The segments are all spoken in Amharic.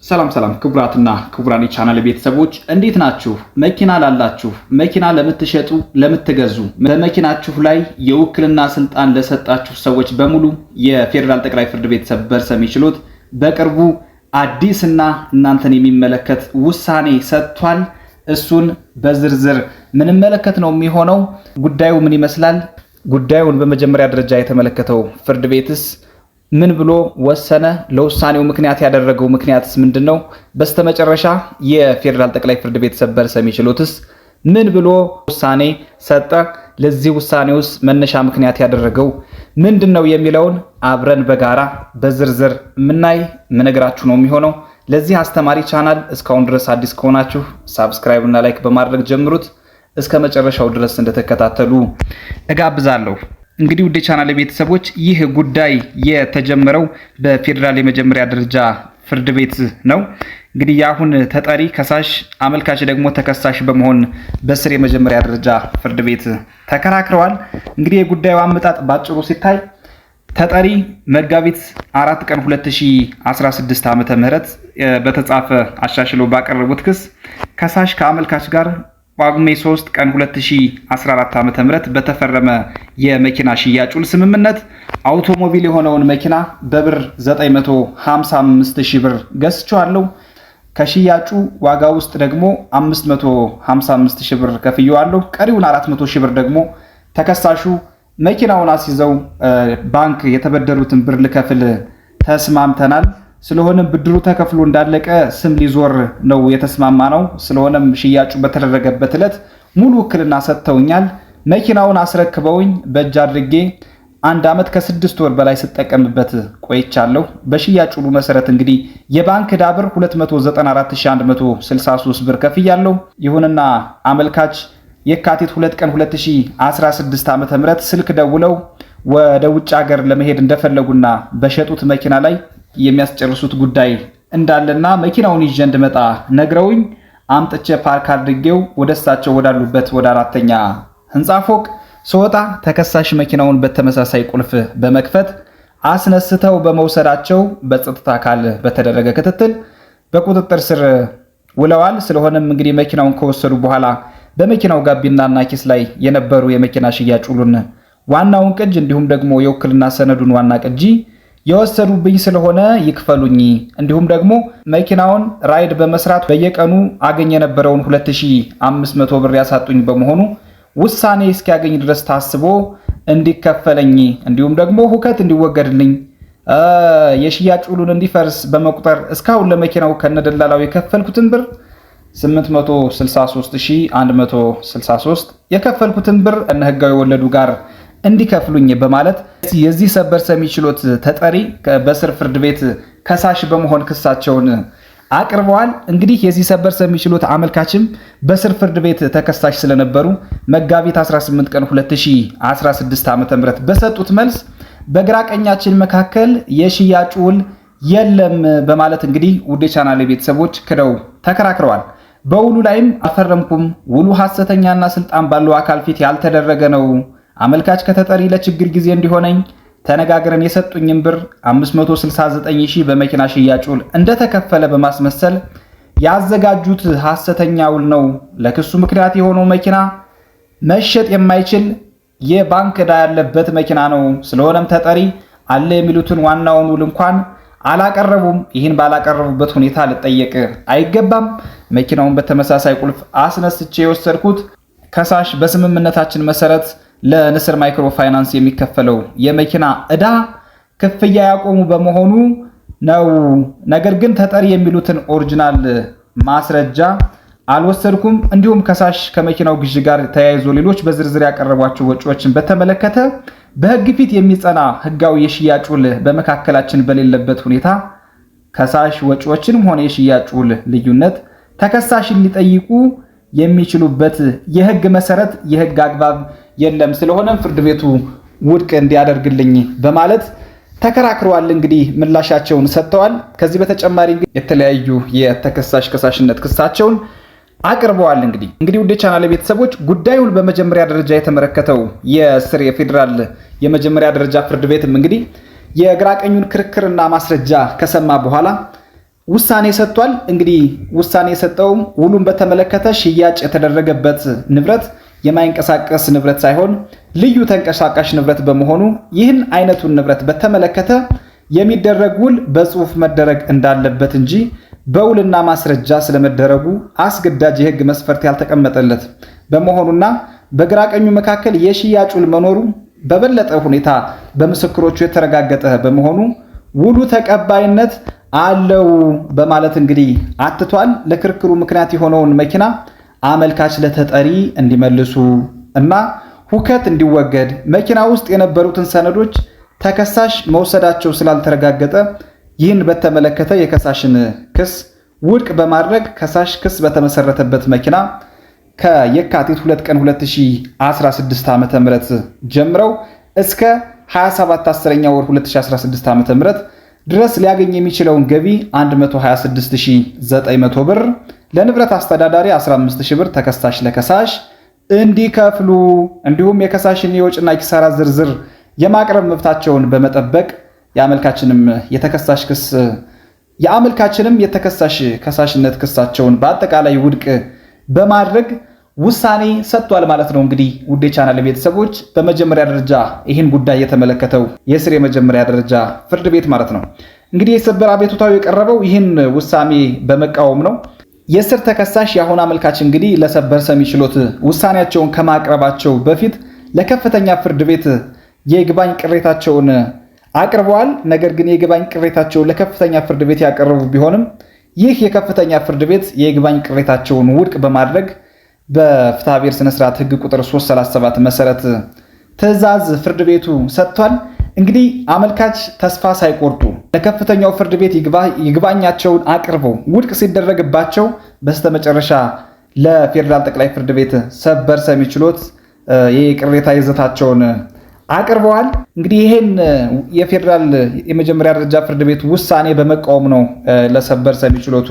ሰላም ክቡራትና ክቡራን የቻናል ቤተሰቦች እንዴት ናችሁ? መኪና ላላችሁ፣ መኪና ለምትሸጡ፣ ለምትገዙ፣ በመኪናችሁ ላይ የውክልና ስልጣን ለሰጣችሁ ሰዎች በሙሉ የፌደራል ጠቅላይ ፍርድ ቤት ሰበር ሰሚ ችሎት በቅርቡ አዲስና እናንተን የሚመለከት ውሳኔ ሰጥቷል። እሱን በዝርዝር ምንመለከት ነው የሚሆነው። ጉዳዩ ምን ይመስላል? ጉዳዩን በመጀመሪያ ደረጃ የተመለከተው ፍርድ ቤትስ ምን ብሎ ወሰነ? ለውሳኔው ምክንያት ያደረገው ምክንያትስ ምንድነው? በስተመጨረሻ የፌደራል ጠቅላይ ፍርድ ቤት ሰበር ሰሚ ችሎትስ ምን ብሎ ውሳኔ ሰጠ? ለዚህ ውሳኔውስ መነሻ ምክንያት ያደረገው ምንድነው የሚለውን አብረን በጋራ በዝርዝር ምነግራችሁ ነው የሚሆነው። ለዚህ አስተማሪ ቻናል እስካሁን ድረስ አዲስ ከሆናችሁ ሳብስክራይብ እና ላይክ በማድረግ ጀምሩት። እስከ መጨረሻው ድረስ እንደተከታተሉ እጋብዛለሁ። እንግዲህ ውድ ቻናል ቤተሰቦች ይህ ጉዳይ የተጀመረው በፌደራል የመጀመሪያ ደረጃ ፍርድ ቤት ነው። እንግዲህ ያሁን ተጠሪ ከሳሽ፣ አመልካች ደግሞ ተከሳሽ በመሆን በስር የመጀመሪያ ደረጃ ፍርድ ቤት ተከራክረዋል። እንግዲህ የጉዳዩ አመጣጥ ባጭሩ ሲታይ ተጠሪ መጋቢት 4 ቀን 2016 ዓመተ ምህረት በተጻፈ አሻሽለው ባቀረቡት ክስ ከሳሽ ከአመልካች ጋር ጳጉሜ 3 ቀን 2014 ዓመተ ምህረት በተፈረመ የመኪና ሽያጭ ውል ስምምነት አውቶሞቢል የሆነውን መኪና በብር 955,000 ብር ገዝቻለሁ። ከሽያጩ ዋጋ ውስጥ ደግሞ 555,000 ብር ከፍየዋለሁ። ቀሪውን 400,000 ብር ደግሞ ተከሳሹ መኪናውን አስይዘው ባንክ የተበደሩትን ብር ልከፍል ተስማምተናል። ስለሆነም ብድሩ ተከፍሎ እንዳለቀ ስም ሊዞር ነው የተስማማ ነው። ስለሆነም ሽያጩ በተደረገበት ዕለት ሙሉ ውክልና ሰጥተውኛል። መኪናውን አስረክበውኝ በእጅ አድርጌ 1 ዓመት ከ6 ወር በላይ ስጠቀምበት ቆይቻለሁ። በሽያጩ ውሉ መሰረት እንግዲህ የባንክ ዕዳ ብር 294,163 ብር ከፍያለሁ። ይሁንና አመልካች የካቲት 2 ቀን 2016 ዓ.ም ስልክ ደውለው ወደ ውጭ ሀገር ለመሄድ እንደፈለጉና በሸጡት መኪና ላይ የሚያስጨርሱት ጉዳይ እንዳለና መኪናውን ይዤ እንድመጣ ነግረውኝ አምጥቼ ፓርክ አድርጌው ወደ እሳቸው ወዳሉበት ወደ 4ኛ ህንጻ ፎቅ ስወጣ ተከሳሽ መኪናውን በተመሳሳይ ቁልፍ በመክፈት አስነስተው በመውሰዳቸው በጸጥታ አካል በተደረገ ክትትል በቁጥጥር ስር ውለዋል። ስለሆነም እንግዲህ መኪናውን ከወሰዱ በኋላ በመኪናው ጋቢናና ኪስ ላይ የነበሩ የመኪና ሽያጭ ውሉን ዋናውን ቅጅ እንዲሁም ደግሞ የውክልና ሰነዱን ዋና ቅጂ የወሰዱብኝ ስለሆነ ይክፈሉኝ፣ እንዲሁም ደግሞ መኪናውን ራይድ በመስራት በየቀኑ አገኝ የነበረውን 2500 ብር ያሳጡኝ በመሆኑ ውሳኔ እስኪያገኝ ድረስ ታስቦ እንዲከፈለኝ እንዲሁም ደግሞ ሁከት እንዲወገድልኝ የሽያጭ ውሉን እንዲፈርስ በመቁጠር እስካሁን ለመኪናው ከነደላላው የከፈልኩትን ብር 863,163 የከፈልኩትን ብር እነ ህጋዊ ወለዱ ጋር እንዲከፍሉኝ በማለት የዚህ ሰበር ሰሚ ችሎት ተጠሪ በስር ፍርድ ቤት ከሳሽ በመሆን ክሳቸውን አቅርበዋል። እንግዲህ የዚህ ሰበር ሰሚ ችሎት አመልካችም በስር ፍርድ ቤት ተከሳሽ ስለነበሩ መጋቢት 18 ቀን 2016 ዓ.ም በሰጡት መልስ በግራ ቀኛችን መካከል የሽያጭ ውል የለም በማለት እንግዲህ ውድ ቻናሌ ቤተሰቦች ክደው ተከራክረዋል። በውሉ ላይም አልፈረምኩም፣ ውሉ ሐሰተኛና ስልጣን ባለው አካል ፊት ያልተደረገ ነው። አመልካች ከተጠሪ ለችግር ጊዜ እንዲሆነኝ ተነጋግረን የሰጡኝን ብር 569,000 በመኪና ሽያጭ ውል እንደተከፈለ በማስመሰል ያዘጋጁት ሐሰተኛ ውል ነው። ለክሱ ምክንያት የሆነው መኪና መሸጥ የማይችል የባንክ ዕዳ ያለበት መኪና ነው። ስለሆነም ተጠሪ አለ የሚሉትን ዋናውን ውል እንኳን አላቀረቡም። ይህን ባላቀረቡበት ሁኔታ ልጠየቅ አይገባም። መኪናውን በተመሳሳይ ቁልፍ አስነስቼ የወሰድኩት ከሳሽ በስምምነታችን መሰረት ለንስር ማይክሮ ፋይናንስ የሚከፈለው የመኪና ዕዳ ክፍያ ያቆሙ በመሆኑ ነው። ነገር ግን ተጠሪ የሚሉትን ኦሪጂናል ማስረጃ አልወሰድኩም። እንዲሁም ከሳሽ ከመኪናው ግዢ ጋር ተያይዞ ሌሎች በዝርዝር ያቀረቧቸው ወጪዎችን በተመለከተ በሕግ ፊት የሚጸና ሕጋዊ የሽያጭ ውል በመካከላችን በሌለበት ሁኔታ ከሳሽ ወጪዎችንም ሆነ የሽያጭ ውል ልዩነት ተከሳሽን ሊጠይቁ የሚችሉበት የሕግ መሰረት የሕግ አግባብ የለም። ስለሆነም ፍርድ ቤቱ ውድቅ እንዲያደርግልኝ በማለት ተከራክረዋል። እንግዲህ ምላሻቸውን ሰጥተዋል። ከዚህ በተጨማሪ የተለያዩ የተከሳሽ ከሳሽነት ክሳቸውን አቅርበዋል። እንግዲህ ውድ ቻናል ቤተሰቦች ጉዳዩን በመጀመሪያ ደረጃ የተመለከተው የስር የፌደራል የመጀመሪያ ደረጃ ፍርድ ቤትም እንግዲህ የግራ ቀኙን ክርክርና ማስረጃ ከሰማ በኋላ ውሳኔ ሰጥቷል። እንግዲህ ውሳኔ የሰጠውም ውሉን በተመለከተ ሽያጭ የተደረገበት ንብረት የማይንቀሳቀስ ንብረት ሳይሆን ልዩ ተንቀሳቃሽ ንብረት በመሆኑ ይህን አይነቱን ንብረት በተመለከተ የሚደረግ ውል በጽሁፍ መደረግ እንዳለበት እንጂ በውልና ማስረጃ ስለመደረጉ አስገዳጅ የህግ መስፈርት ያልተቀመጠለት በመሆኑና በግራቀኙ መካከል የሽያጭ ውል መኖሩ በበለጠ ሁኔታ በምስክሮቹ የተረጋገጠ በመሆኑ ውሉ ተቀባይነት አለው በማለት እንግዲህ አትቷል። ለክርክሩ ምክንያት የሆነውን መኪና አመልካች ለተጠሪ እንዲመልሱ እና ሁከት እንዲወገድ መኪና ውስጥ የነበሩትን ሰነዶች ተከሳሽ መውሰዳቸው ስላልተረጋገጠ ይህን በተመለከተ የከሳሽን ክስ ውድቅ በማድረግ ከሳሽ ክስ በተመሰረተበት መኪና ከየካቲት 2 ቀን 2016 ዓ.ም ጀምረው እስከ 27/10 ወር 2016 ዓ.ም ድረስ ሊያገኝ የሚችለውን ገቢ 126900 ብር፣ ለንብረት አስተዳዳሪ 15000 ብር ተከሳሽ ለከሳሽ እንዲከፍሉ እንዲሁም የከሳሽን የወጭና ኪሳራ ዝርዝር የማቅረብ መብታቸውን በመጠበቅ የአመልካችንም የተከሳሽ ከሳሽነት ክሳቸውን በአጠቃላይ ውድቅ በማድረግ ውሳኔ ሰጥቷል ማለት ነው። እንግዲህ ውድ የቻናል ቤተሰቦች በመጀመሪያ ደረጃ ይህን ጉዳይ የተመለከተው የስር የመጀመሪያ ደረጃ ፍርድ ቤት ማለት ነው። እንግዲህ የሰበር አቤቱታው የቀረበው ይህን ውሳኔ በመቃወም ነው። የስር ተከሳሽ የአሁን አመልካች እንግዲህ ለሰበር ሰሚ ችሎት ውሳኔያቸውን ከማቅረባቸው በፊት ለከፍተኛ ፍርድ ቤት የይግባኝ ቅሬታቸውን አቅርበዋል። ነገር ግን የይግባኝ ቅሬታቸውን ለከፍተኛ ፍርድ ቤት ያቀረቡ ቢሆንም ይህ የከፍተኛ ፍርድ ቤት የይግባኝ ቅሬታቸውን ውድቅ በማድረግ በፍትሐብሔር ስነ ስርዓት ህግ ቁጥር 337 መሰረት ትዕዛዝ ፍርድ ቤቱ ሰጥቷል። እንግዲህ አመልካች ተስፋ ሳይቆርጡ ለከፍተኛው ፍርድ ቤት ይግባኛቸውን አቅርበው ውድቅ ሲደረግባቸው በስተመጨረሻ ለፌዴራል ጠቅላይ ፍርድ ቤት ሰበር ሰሚ ችሎት የቅሬታ ይዘታቸውን አቅርበዋል። እንግዲህ ይሄን የፌዴራል የመጀመሪያ ደረጃ ፍርድ ቤት ውሳኔ በመቃወም ነው ለሰበር ሰሚ ችሎቱ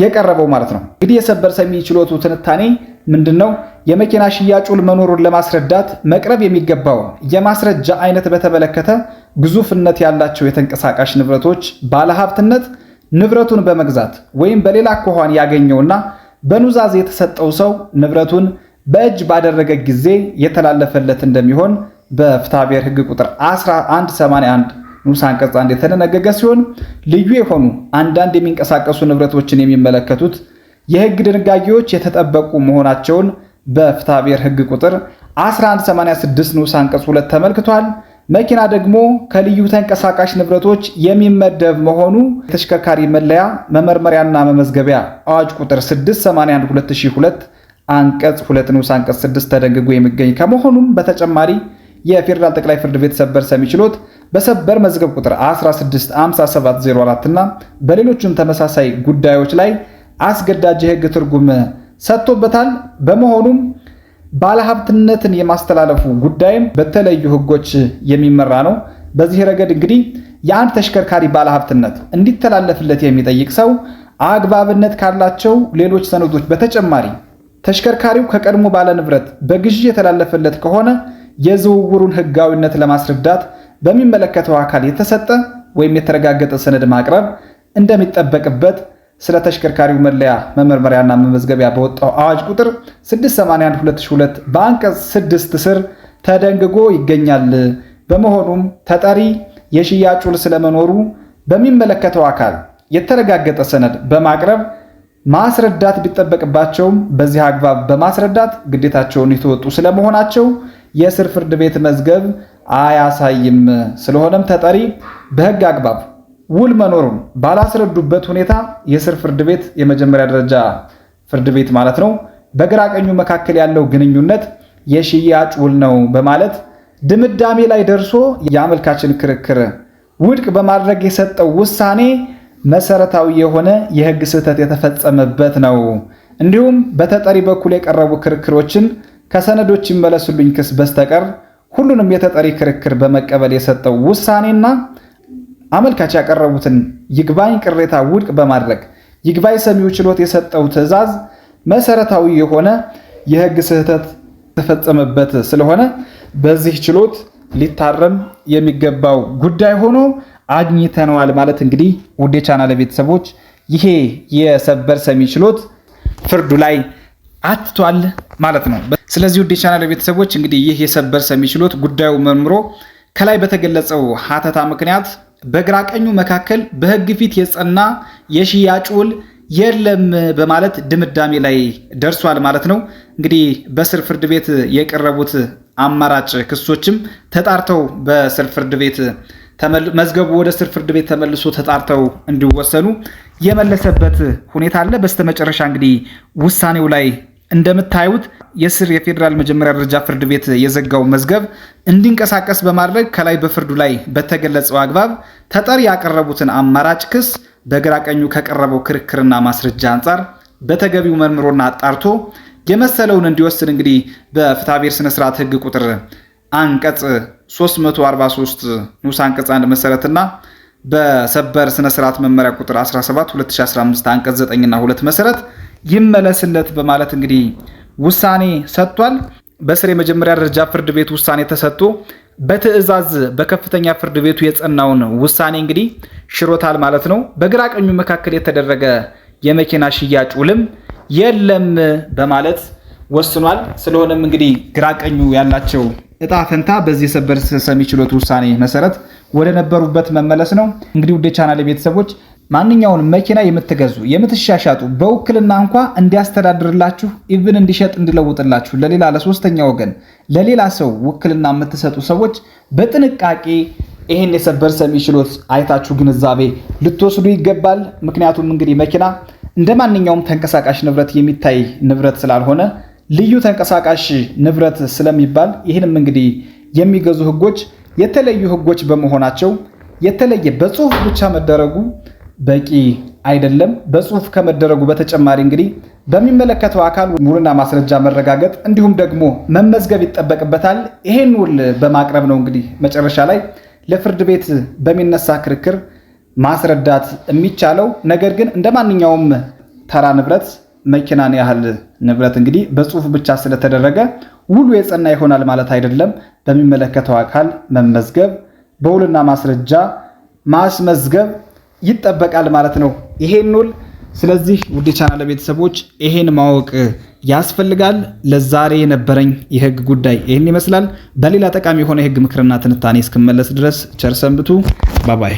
የቀረበው ማለት ነው። እንግዲህ የሰበር ሰሚ ችሎቱ ትንታኔ ምንድነው? የመኪና ሽያጭ ውል መኖሩን ለማስረዳት መቅረብ የሚገባው የማስረጃ አይነት በተመለከተ ግዙፍነት ያላቸው የተንቀሳቃሽ ንብረቶች ባለሀብትነት ንብረቱን በመግዛት ወይም በሌላ አኳኋን ያገኘውና በኑዛዜ የተሰጠው ሰው ንብረቱን በእጅ ባደረገ ጊዜ የተላለፈለት እንደሚሆን በፍትሐብሔር ህግ ቁጥር 1181 ንዑስ አንቀጽ 1 የተደነገገ ሲሆን ልዩ የሆኑ አንዳንድ የሚንቀሳቀሱ ንብረቶችን የሚመለከቱት የህግ ድንጋጌዎች የተጠበቁ መሆናቸውን በፍትሐብሔር ህግ ቁጥር 1186 ንዑስ አንቀጽ 2 ተመልክቷል። መኪና ደግሞ ከልዩ ተንቀሳቃሽ ንብረቶች የሚመደብ መሆኑ የተሽከርካሪ መለያ መመርመሪያና መመዝገቢያ አዋጅ ቁጥር 681/2002 አንቀጽ 2 ንዑስ አንቀጽ 6 ተደንግጎ የሚገኝ ከመሆኑም በተጨማሪ የፌዴራል ጠቅላይ ፍርድ ቤት ሰበር ሰሚ ችሎት በሰበር መዝገብ ቁጥር 165704 እና በሌሎችም ተመሳሳይ ጉዳዮች ላይ አስገዳጅ የህግ ትርጉም ሰጥቶበታል። በመሆኑም ባለሀብትነትን የማስተላለፉ ጉዳይም በተለዩ ህጎች የሚመራ ነው። በዚህ ረገድ እንግዲህ የአንድ ተሽከርካሪ ባለሀብትነት እንዲተላለፍለት የሚጠይቅ ሰው አግባብነት ካላቸው ሌሎች ሰነዶች በተጨማሪ ተሽከርካሪው ከቀድሞ ባለንብረት በግዢ የተላለፈለት ከሆነ የዝውውሩን ህጋዊነት ለማስረዳት በሚመለከተው አካል የተሰጠ ወይም የተረጋገጠ ሰነድ ማቅረብ እንደሚጠበቅበት ስለ ተሽከርካሪው መለያ መመርመሪያና መመዝገቢያ በወጣው አዋጅ ቁጥር 681/2002 በአንቀጽ 6 ስር ተደንግጎ ይገኛል። በመሆኑም ተጠሪ የሽያጭ ውል ስለመኖሩ በሚመለከተው አካል የተረጋገጠ ሰነድ በማቅረብ ማስረዳት ቢጠበቅባቸውም በዚህ አግባብ በማስረዳት ግዴታቸውን የተወጡ ስለመሆናቸው የስር ፍርድ ቤት መዝገብ አያሳይም። ስለሆነም ተጠሪ በህግ አግባብ ውል መኖሩን ባላስረዱበት ሁኔታ የስር ፍርድ ቤት የመጀመሪያ ደረጃ ፍርድ ቤት ማለት ነው በግራ ቀኙ መካከል ያለው ግንኙነት የሽያጭ ውል ነው በማለት ድምዳሜ ላይ ደርሶ የአመልካችን ክርክር ውድቅ በማድረግ የሰጠው ውሳኔ መሰረታዊ የሆነ የህግ ስህተት የተፈጸመበት ነው። እንዲሁም በተጠሪ በኩል የቀረቡ ክርክሮችን ከሰነዶች ይመለሱልኝ ክስ በስተቀር ሁሉንም የተጠሪ ክርክር በመቀበል የሰጠው ውሳኔና አመልካች ያቀረቡትን ይግባኝ ቅሬታ ውድቅ በማድረግ ይግባኝ ሰሚው ችሎት የሰጠው ትዕዛዝ መሰረታዊ የሆነ የህግ ስህተት ተፈጸመበት ስለሆነ በዚህ ችሎት ሊታረም የሚገባው ጉዳይ ሆኖ አግኝተነዋል ማለት እንግዲህ ውድ የቻናሌ ቤተሰቦች ይሄ የሰበር ሰሚ ችሎት ፍርዱ ላይ አትቷል ማለት ነው። ስለዚህ ውድ የቻናሌ ቤተሰቦች እንግዲህ ይህ የሰበር ሰሚ ችሎት ጉዳዩ መርምሮ ከላይ በተገለጸው ሀተታ ምክንያት በግራ ቀኙ መካከል በሕግ ፊት የጸና የሽያጭ ውል የለም በማለት ድምዳሜ ላይ ደርሷል ማለት ነው። እንግዲህ በስር ፍርድ ቤት የቀረቡት አማራጭ ክሶችም ተጣርተው በስር ፍርድ ቤት መዝገቡ ወደ ስር ፍርድ ቤት ተመልሶ ተጣርተው እንዲወሰኑ የመለሰበት ሁኔታ አለ። በስተመጨረሻ እንግዲህ ውሳኔው ላይ እንደምታዩት የስር የፌዴራል መጀመሪያ ደረጃ ፍርድ ቤት የዘጋው መዝገብ እንዲንቀሳቀስ በማድረግ ከላይ በፍርዱ ላይ በተገለጸው አግባብ ተጠሪ ያቀረቡትን አማራጭ ክስ በግራ ቀኙ ከቀረበው ክርክርና ማስረጃ አንጻር በተገቢው መርምሮና አጣርቶ የመሰለውን እንዲወስን እንግዲህ በፍትሐብሔር ስነ ስርዓት ሕግ ቁጥር አንቀጽ 343 ንዑስ አንቀጽ 1 መሰረትና በሰበር ስነ ስርዓት መመሪያ ቁጥር 17 2015 አንቀጽ 9 እና 2 መሰረት ይመለስለት በማለት እንግዲህ ውሳኔ ሰጥቷል። በስር የመጀመሪያ ደረጃ ፍርድ ቤት ውሳኔ ተሰጥቶ በትዕዛዝ በከፍተኛ ፍርድ ቤቱ የጸናውን ውሳኔ እንግዲህ ሽሮታል ማለት ነው። በግራ ቀኙ መካከል የተደረገ የመኪና ሽያጭ ውልም የለም በማለት ወስኗል። ስለሆነም እንግዲህ ግራ ቀኙ ያላቸው እጣ ፈንታ በዚህ ሰበር ሰሚ ችሎት ውሳኔ መሰረት ወደ ነበሩበት መመለስ ነው። እንግዲህ ውድ የቻናሌ ቤተሰቦች ማንኛውንም መኪና የምትገዙ የምትሻሻጡ በውክልና እንኳ እንዲያስተዳድርላችሁ ኢቭን እንዲሸጥ እንዲለውጥላችሁ ለሌላ ለሶስተኛ ወገን ለሌላ ሰው ውክልና የምትሰጡ ሰዎች በጥንቃቄ ይሄን የሰበር ሰሚ ችሎት አይታችሁ ግንዛቤ ልትወስዱ ይገባል። ምክንያቱም እንግዲህ መኪና እንደ ማንኛውም ተንቀሳቃሽ ንብረት የሚታይ ንብረት ስላልሆነ ልዩ ተንቀሳቃሽ ንብረት ስለሚባል ይህንም እንግዲህ የሚገዙ ህጎች የተለዩ ህጎች በመሆናቸው የተለየ በጽሁፍ ብቻ መደረጉ በቂ አይደለም። በጽሁፍ ከመደረጉ በተጨማሪ እንግዲህ በሚመለከተው አካል ውልና ማስረጃ መረጋገጥ እንዲሁም ደግሞ መመዝገብ ይጠበቅበታል። ይሄን ውል በማቅረብ ነው እንግዲህ መጨረሻ ላይ ለፍርድ ቤት በሚነሳ ክርክር ማስረዳት የሚቻለው። ነገር ግን እንደ ማንኛውም ተራ ንብረት መኪናን ያህል ንብረት እንግዲህ በጽሁፍ ብቻ ስለተደረገ ውሉ የጸና ይሆናል ማለት አይደለም። በሚመለከተው አካል መመዝገብ፣ በውልና ማስረጃ ማስመዝገብ ይጠበቃል ማለት ነው ይሄን ውል። ስለዚህ ውድ የቻናሌ ቤተሰቦች ይሄን ማወቅ ያስፈልጋል። ለዛሬ የነበረኝ የህግ ጉዳይ ይሄን ይመስላል። በሌላ ጠቃሚ የሆነ የህግ ምክርና ትንታኔ እስክመለስ ድረስ ቸር ሰንብቱ። ባባይ